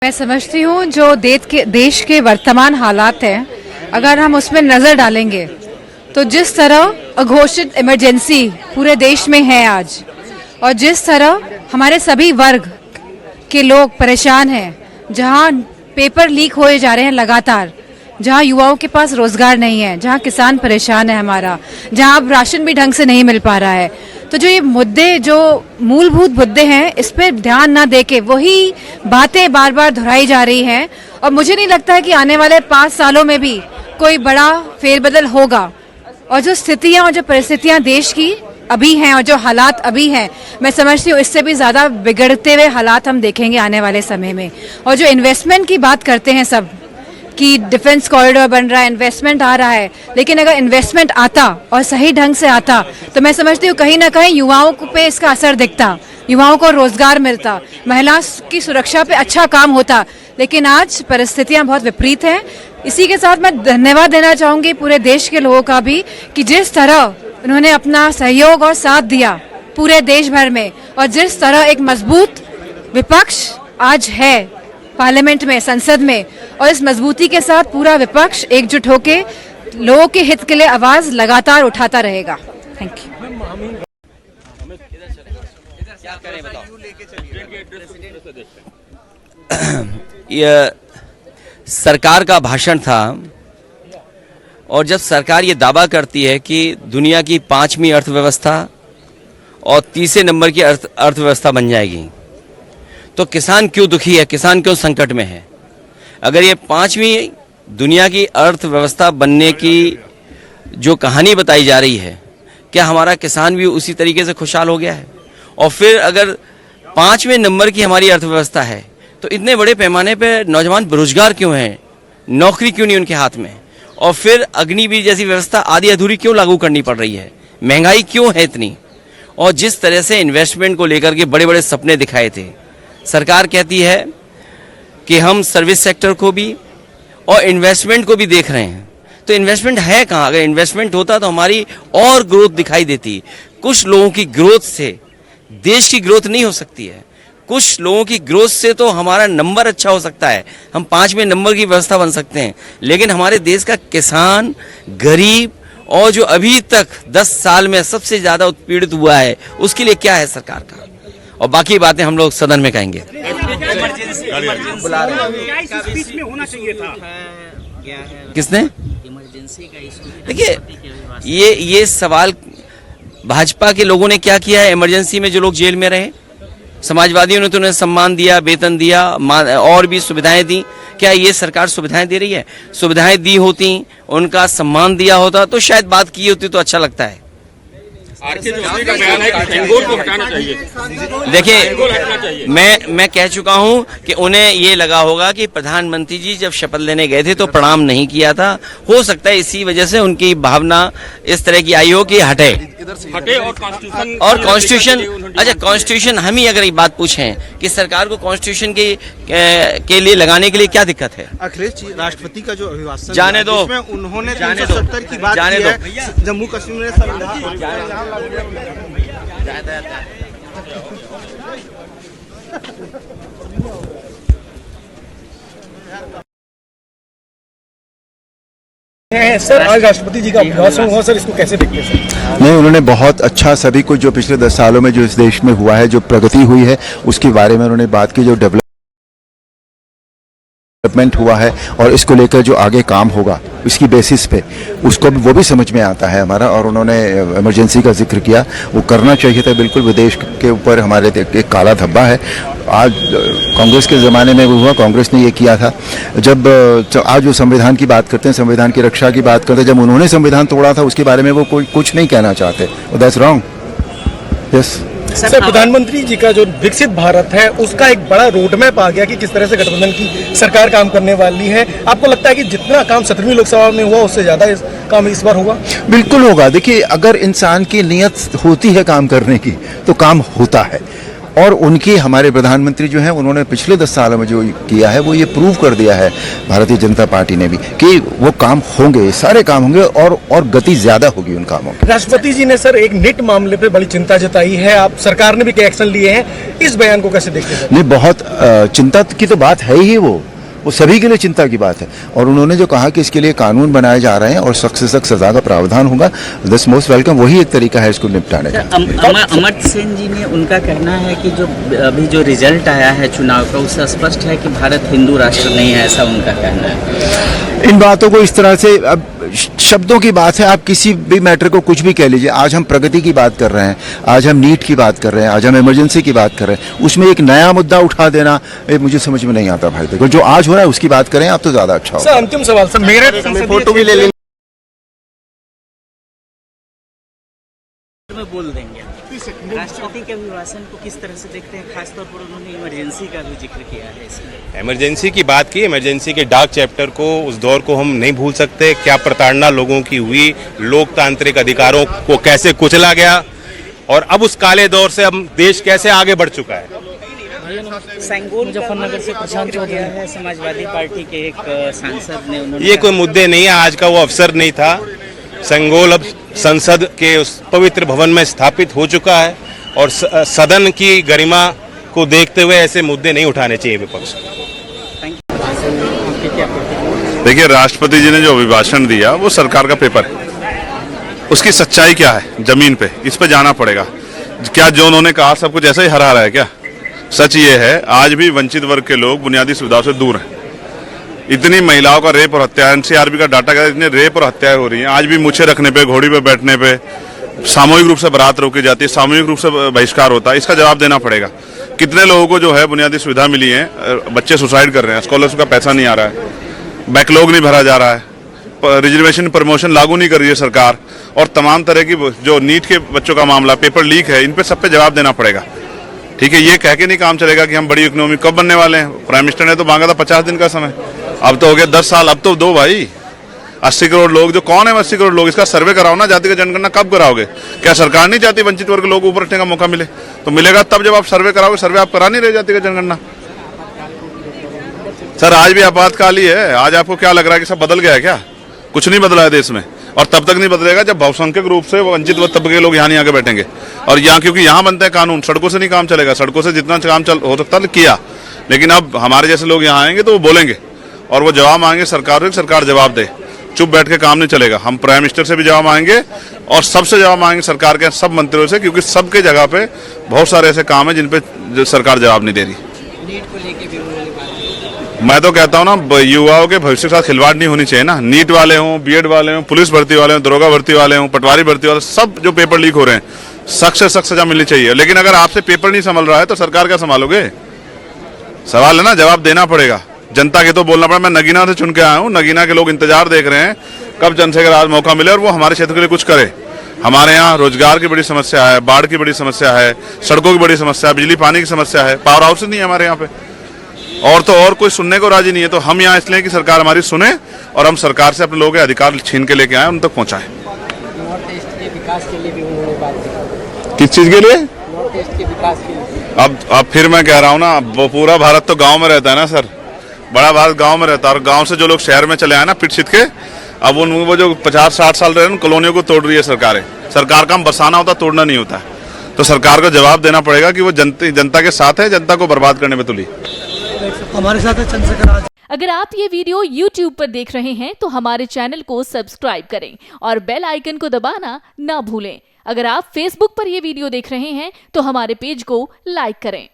मैं समझती हूँ जो देश के वर्तमान हालात हैं, अगर हम उसमें नज़र डालेंगे तो जिस तरह अघोषित इमरजेंसी पूरे देश में है आज, और जिस तरह हमारे सभी वर्ग के लोग परेशान हैं, जहाँ पेपर लीक होए जा रहे हैं लगातार, जहाँ युवाओं के पास रोजगार नहीं है, जहाँ किसान परेशान है हमारा, जहाँ अब राशन भी ढंग से नहीं मिल पा रहा है, तो जो ये मुद्दे, जो मूलभूत मुद्दे हैं, इस पर ध्यान ना देके वही बातें बार बार दोहराई जा रही हैं। और मुझे नहीं लगता है कि आने वाले 5 सालों में भी कोई बड़ा फेरबदल होगा। और जो स्थितियाँ और जो परिस्थितियाँ देश की अभी हैं और जो हालात अभी हैं, मैं समझती हूँ इससे भी ज़्यादा बिगड़ते हुए हालात हम देखेंगे आने वाले समय में। और जो इन्वेस्टमेंट की बात करते हैं सब कि डिफेंस कॉरिडोर बन रहा है, इन्वेस्टमेंट आ रहा है, लेकिन अगर इन्वेस्टमेंट आता और सही ढंग से आता तो मैं समझती हूँ कहीं ना कहीं युवाओं पे इसका असर दिखता, युवाओं को रोजगार मिलता, महिला की सुरक्षा पे अच्छा काम होता। लेकिन आज परिस्थितियाँ बहुत विपरीत हैं। इसी के साथ मैं धन्यवाद देना चाहूँगी पूरे देश के लोगों का भी कि जिस तरह उन्होंने अपना सहयोग और साथ दिया पूरे देश भर में, और जिस तरह एक मजबूत विपक्ष आज है पार्लियामेंट में, संसद में, और इस मजबूती के साथ पूरा विपक्ष एकजुट होके लोगों के हित के लिए आवाज लगातार उठाता रहेगा। Thank you. यह सरकार का भाषण था, और जब सरकार ये दावा करती है कि दुनिया की 5वीं अर्थव्यवस्था और 30 नंबर की अर्थव्यवस्था बन जाएगी, तो किसान क्यों दुखी है, किसान क्यों संकट में है? अगर ये 5वीं दुनिया की अर्थव्यवस्था बनने की जो कहानी बताई जा रही है, क्या हमारा किसान भी उसी तरीके से खुशहाल हो गया है? और फिर अगर 5वें नंबर की हमारी अर्थव्यवस्था है, तो इतने बड़े पैमाने पर नौजवान बेरोजगार क्यों हैं, नौकरी क्यों नहीं उनके हाथ में? और फिर अग्निवीर जैसी व्यवस्था आधी अधूरी क्यों लागू करनी पड़ रही है? महंगाई क्यों है इतनी? और जिस तरह से इन्वेस्टमेंट को लेकर के बड़े बड़े सपने दिखाए थे, सरकार कहती है कि हम सर्विस सेक्टर को भी और इन्वेस्टमेंट को भी देख रहे हैं, तो इन्वेस्टमेंट है कहाँ? अगर इन्वेस्टमेंट होता तो हमारी और ग्रोथ दिखाई देती। कुछ लोगों की ग्रोथ से देश की ग्रोथ नहीं हो सकती है, कुछ लोगों की ग्रोथ से तो हमारा नंबर अच्छा हो सकता है, हम 5वें नंबर की व्यवस्था बन सकते हैं। लेकिन हमारे देश का किसान, गरीब, और जो अभी तक 10 साल में सबसे ज़्यादा उत्पीड़ित हुआ है, उसके लिए क्या है सरकार का? और बाकी बातें हम लोग सदन में कहेंगे। किसने? देखिए, ये सवाल भाजपा के लोगों ने क्या किया है? इमरजेंसी में जो लोग जेल में रहे, समाजवादियों ने तो उन्हें सम्मान दिया, वेतन दिया, और भी सुविधाएं दी। क्या ये सरकार सुविधाएं दे रही है? सुविधाएं दी होती, उनका सम्मान दिया होता, तो शायद बात की होती तो अच्छा लगता है। देखिए, मैं कह चुका हूं कि उन्हें ये लगा होगा कि प्रधानमंत्री जी जब शपथ लेने गए थे तो प्रणाम नहीं किया था, हो सकता है इसी वजह से उनकी भावना इस तरह की आई हो कि हटे। और कॉन्स्टिट्यूशन, अच्छा कॉन्स्टिट्यूशन, हम ही अगर ये बात पूछें कि सरकार को कॉन्स्टिट्यूशन के लिए लगाने के लिए क्या दिक्कत है? अखिलेश जी, राष्ट्रपति का जो अभिभाषण जाने दो, उन्होंने 370 की बात की है, जम्मू कश्मीर में संविधान। सर, आज राष्ट्रपति जी का अभिभाषण हुआ, सर इसको कैसे देखते हैं सर? नहीं, उन्होंने बहुत अच्छा सभी कुछ जो पिछले 10 सालों में जो इस देश में हुआ है, जो प्रगति हुई है, उसके बारे में उन्होंने बात की। जो डेवलपमेंट हुआ है और इसको लेकर जो आगे काम होगा इसकी बेसिस पे, उसको भी वो भी समझ में आता है हमारा। और उन्होंने इमरजेंसी का जिक्र किया, वो करना चाहिए था बिल्कुल। विदेश के ऊपर हमारे एक काला धब्बा है। आज कांग्रेस के ज़माने में वो हुआ, कांग्रेस ने ये किया था। जब आज जो संविधान की बात करते हैं, संविधान की रक्षा की बात करते हैं, जब उन्होंने संविधान तोड़ा था उसके बारे में वो कोई कुछ नहीं कहना चाहते। That's wrong. यस सर, प्रधानमंत्री जी का जो विकसित भारत है उसका एक बड़ा रोड मैप आ गया कि किस तरह से गठबंधन की सरकार काम करने वाली है। आपको लगता है कि जितना काम 17वीं लोकसभा में हुआ उससे ज्यादा काम इस बार होगा? बिल्कुल होगा। देखिए, अगर इंसान की नीयत होती है काम करने की तो काम होता है। और उनकी हमारे प्रधानमंत्री जो हैं उन्होंने पिछले 10 सालों में जो किया है वो ये प्रूव कर दिया है, भारतीय जनता पार्टी ने भी, कि वो काम होंगे, सारे काम होंगे और गति ज़्यादा होगी उन कामों की। राष्ट्रपति जी ने सर एक नीट मामले पे बड़ी चिंता जताई है, आप सरकार ने भी कई एक्शन लिए हैं, इस बयान को कैसे देखते हैं? नहीं, बहुत चिंता की तो बात है ही, वो सभी के लिए चिंता की बात है। और उन्होंने जो कहा कि इसके लिए कानून बनाए जा रहे हैं और सख्त से सख्त सजा का प्रावधान होगा, दिस मोस्ट वेलकम, वही एक तरीका है इसको निपटाने का। अमर्त्य सेन जी ने, उनका कहना है कि जो अभी जो रिजल्ट आया है चुनाव का, उससे स्पष्ट है कि भारत हिंदू राष्ट्र नहीं है, ऐसा उनका कहना है। इन बातों को इस तरह से, अब शब्दों की बात है, आप किसी भी मैटर को कुछ भी कह लीजिए। आज हम प्रगति की बात कर रहे हैं, आज हम नीट की बात कर रहे हैं, आज हम इमरजेंसी की बात कर रहे हैं, उसमें एक नया मुद्दा उठा देना मुझे समझ में नहीं आता भाई। देखो, जो आज हो रहा है उसकी बात करें आप तो ज्यादा अच्छा होगा। सर अंतिम सवाल सर, मेरे फोटो भी ले लेंगे, में बोल देंगे। राष्ट्रपति के अभिभाषण को किस तरह से देखते हैं? खासतौर पर उन्होंने इमरजेंसी का भी जिक्र किया है इसमें। इमरजेंसी की बात की, इमरजेंसी के डार्क चैप्टर को, उस दौर को हम नहीं भूल सकते। क्या प्रताड़ना लोगों की हुई, लोकतांत्रिक अधिकारों को कैसे कुचला गया, और अब उस काले दौर से हम देश कैसे आगे बढ़ चुका है। संगोल मुजफ्फरनगर से प्रशांत हो गया है, समाजवादी पार्टी के एक सांसद ने, उन्होंने ये कोई मुद्दे नहीं है, आज का वो अवसर नहीं था। संगोल अब संसद के उस पवित्र भवन में स्थापित हो चुका है, और सदन की गरिमा को देखते हुए ऐसे मुद्दे नहीं उठाने चाहिए विपक्ष। देखिए, राष्ट्रपति जी ने जो अभिभाषण दिया वो सरकार का पेपर है, उसकी सच्चाई क्या है जमीन पे, इस पे जाना पड़ेगा। क्या जो उन्होंने कहा सब कुछ ऐसा ही हरा रहा है क्या? सच ये है, आज भी वंचित वर्ग के लोग बुनियादी सुविधाओं से दूर हैं। इतनी महिलाओं का रेप और हत्या, एनसीआरबी का डाटा कहता है इतने रेप और हत्याएं हो रही हैं। आज भी मूछें रखने पे, घोड़ी पे बैठने पे, सामूहिक रूप से बारात रोकी जाती है, सामूहिक रूप से बहिष्कार होता है। इसका जवाब देना पड़ेगा। कितने लोगों को जो है बुनियादी सुविधा मिली है, बच्चे सुसाइड कर रहे हैं, स्कॉलरशिप का पैसा नहीं आ रहा है, बैकलॉग नहीं भरा जा रहा है, रिजर्वेशन प्रमोशन लागू नहीं कर रही है सरकार, और तमाम तरह की जो नीट के बच्चों का मामला, पेपर लीक है, इन पे सब पे जवाब देना पड़ेगा। ठीक है, ये कह के नहीं काम चलेगा कि हम बड़ी इकोनॉमी कब बनने वाले हैं। प्राइम मिनिस्टर ने तो मांगा था 50 दिन का समय, अब तो हो गया 10 साल, अब तो दो भाई। 80 करोड़ लोग, जो कौन है 80 करोड़ लोग, इसका सर्वे कराओ ना, जाति का जनगणना कब कराओगे? क्या सरकार नहीं चाहती वंचित वर्ग के लोग ऊपर उठने का मौका मिले? तो मिलेगा तब जब आप सर्वे कराओगे। सर्वे आप करा नहीं रहे जाति का जनगणना। सर आज भी आपातकाल ही है। आज आपको क्या लग रहा है कि सब बदल गया है क्या? कुछ नहीं बदला है देश में, और तब तक नहीं बदलेगा जब बहुसंख्यक रूप से वंचित तबके के लोग यहाँ नहीं आके बैठेंगे। और यहाँ क्योंकि यहाँ बनते हैं कानून, सड़कों से नहीं काम चलेगा। सड़कों से जितना काम हो सकता है किया, लेकिन अब हमारे जैसे लोग यहाँ आएंगे तो वो बोलेंगे और वो जवाब मांगेंगे सरकार से, सरकार जवाब दे। चुप बैठ के काम नहीं चलेगा। हम प्राइम मिनिस्टर से भी जवाब मांगेंगे और सबसे जवाब मांगेंगे, सरकार के सब मंत्रियों से, क्योंकि सबके जगह पे बहुत सारे ऐसे काम है जिन पे सरकार जवाब नहीं दे रही। नीट को लेके भी मैं तो कहता हूँ ना, युवाओं के भविष्य के साथ खिलवाड़ नहीं होनी चाहिए ना। नीट वाले हों, बीएड वाले हों, पुलिस भर्ती वाले हों, दरोगा भर्ती वाले हों, पटवारी भर्ती वाले, सब जो पेपर लीक हो रहे हैं, सख्त से सख्त सजा मिलनी चाहिए। लेकिन अगर आपसे पेपर नहीं संभल रहा है तो सरकार क्या संभालोगे? सवाल है ना, जवाब देना पड़ेगा। जनता के तो बोलना पड़ा। मैं नगीना से चुन के आया हूँ, नगीना के लोग इंतजार देख रहे हैं कब चंद्रशेखर आज मौका मिले और वो हमारे क्षेत्र के लिए कुछ करे। हमारे यहाँ रोजगार की बड़ी समस्या है, बाढ़ की बड़ी समस्या है, सड़कों की बड़ी समस्या है, बिजली पानी की समस्या है, पावर हाउस नहीं है हमारे यहाँ पे, और तो और कोई सुनने को राजी नहीं है। तो हम यहाँ इसलिए कि सरकार हमारी सुने और हम सरकार से अपने लोगों के अधिकार छीन के लेके आए, उन तक पहुँचाएं। नॉर्थ ईस्ट के विकास के लिए भी उन्होंने बात की। किस चीज के लिए? नॉर्थ ईस्ट के विकास के लिए। अब फिर मैं कह रहा हूँ ना, वो पूरा भारत तो गाँव में रहता है ना सर, बड़ा भारत गाँव में रहता है, और गाँव से जो लोग शहर में चले आए ना पिट छिट के, अब वो जो 50-60 साल रहे उन कॉलोनियों को तोड़ रही है सरकारें। सरकार का हम बसाना होता, तोड़ना नहीं होता। तो सरकार को जवाब देना पड़ेगा कि वो जनता के साथ है, जनता को बर्बाद करने में तुली। हमारे साथ है चंद्रशेखर आज। अगर आप ये वीडियो YouTube पर देख रहे हैं तो हमारे चैनल को सब्सक्राइब करें और बेल आइकन को दबाना ना भूलें। अगर आप Facebook पर ये वीडियो देख रहे हैं तो हमारे पेज को लाइक करें।